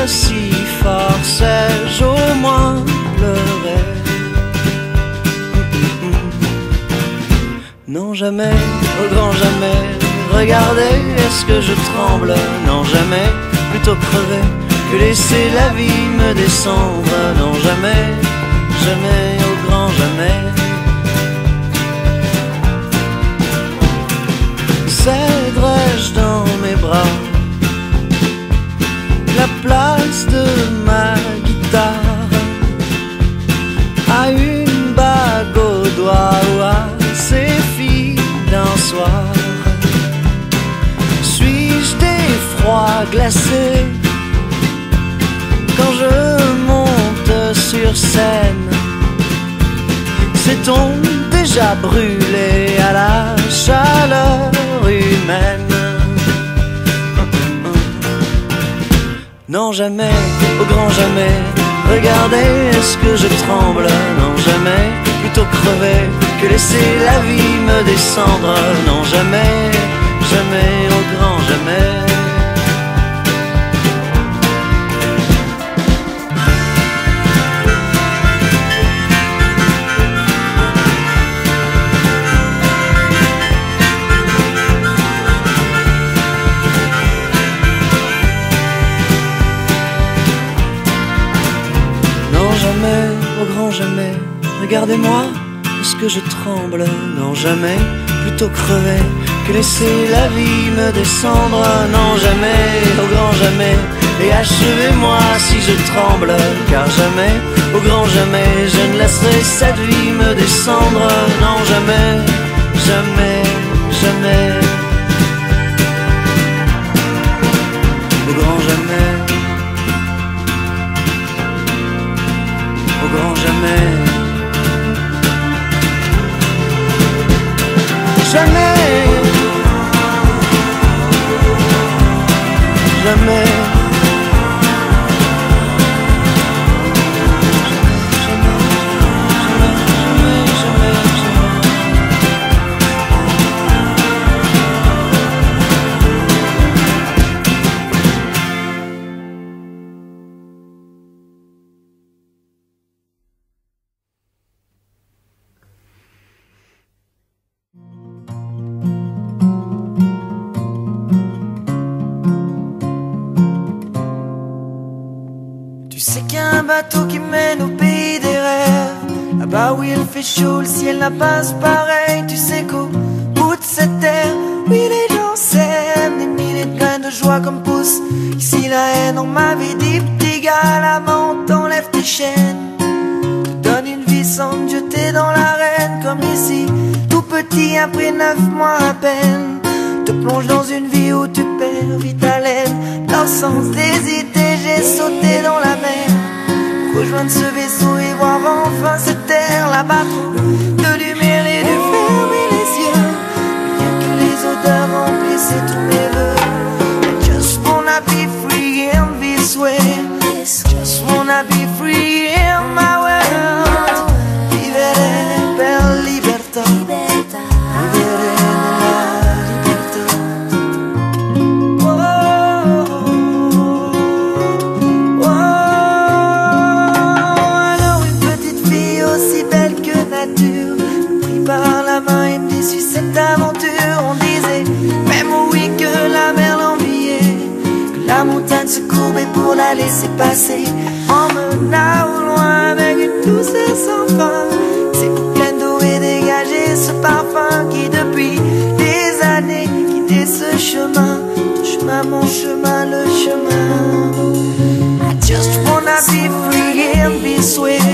si fort, sais-je au moins pleurer? Non jamais, au grand jamais, regardez, est-ce que je tremble? Non jamais, plutôt crever que laisser la vie me descendre. Non jamais, jamais, au grand jamais. Céderai-je dans mes bras la place de ma guitare à une bague au doigt ou à ces filles d'un soir? Suis-je d'effroi glacé quand je monte sur scène? S'est-on déjà brûlé à la chaleur humaine? Non jamais, au grand jamais, regardez, est-ce que je tremble? Non jamais, plutôt crever que laisser la vie me descendre. Non jamais, jamais, au grand jamais. Au grand jamais, regardez-moi, est-ce que je tremble? Non jamais, plutôt crever que laisser la vie me descendre. Non jamais, au grand jamais, et achevez-moi si je tremble. Car jamais, au grand jamais, je ne laisserai cette vie me descendre. Non jamais, jamais, jamais, au grand jamais. Au grand jamais. Jamais. Jamais. Bateau qui mène au pays des rêves, là-bas où il fait chaud, le ciel n'a pas pareil. Tu sais qu'au bout de cette terre, oui les gens s'aiment, des milliers de graines de joie comme poussent ici la haine. On m'avait dit petit gars, là-bas on t'enlève tes chaînes, te donne une vie sans te jeter dans l'arène. Comme ici, tout petit après 9 mois à peine, te plonge dans une vie où tu perds vite haleine. Dans le sens des idées, j'ai sauté dans la mer, rejoindre ce vaisseau et voir enfin cette terre. Là-bas trop de lumière et de fermer les yeux, rien que les odeurs remplissaient tous mes voeux. I just wanna be free in this way, just wanna be free in my world. Vivere per libertà, vivere nella libertà. Par la main et me dit suis cette aventure. On disait même oui que la mer l'enviait, que la montagne se courbait pour la laisser passer. Emmena au loin avec une douceur sans fin, c'est pleine d'eau et dégager ce parfum qui depuis des années quittait ce chemin. Ton chemin, mon chemin, le chemin. I just wanna be free and be sweet.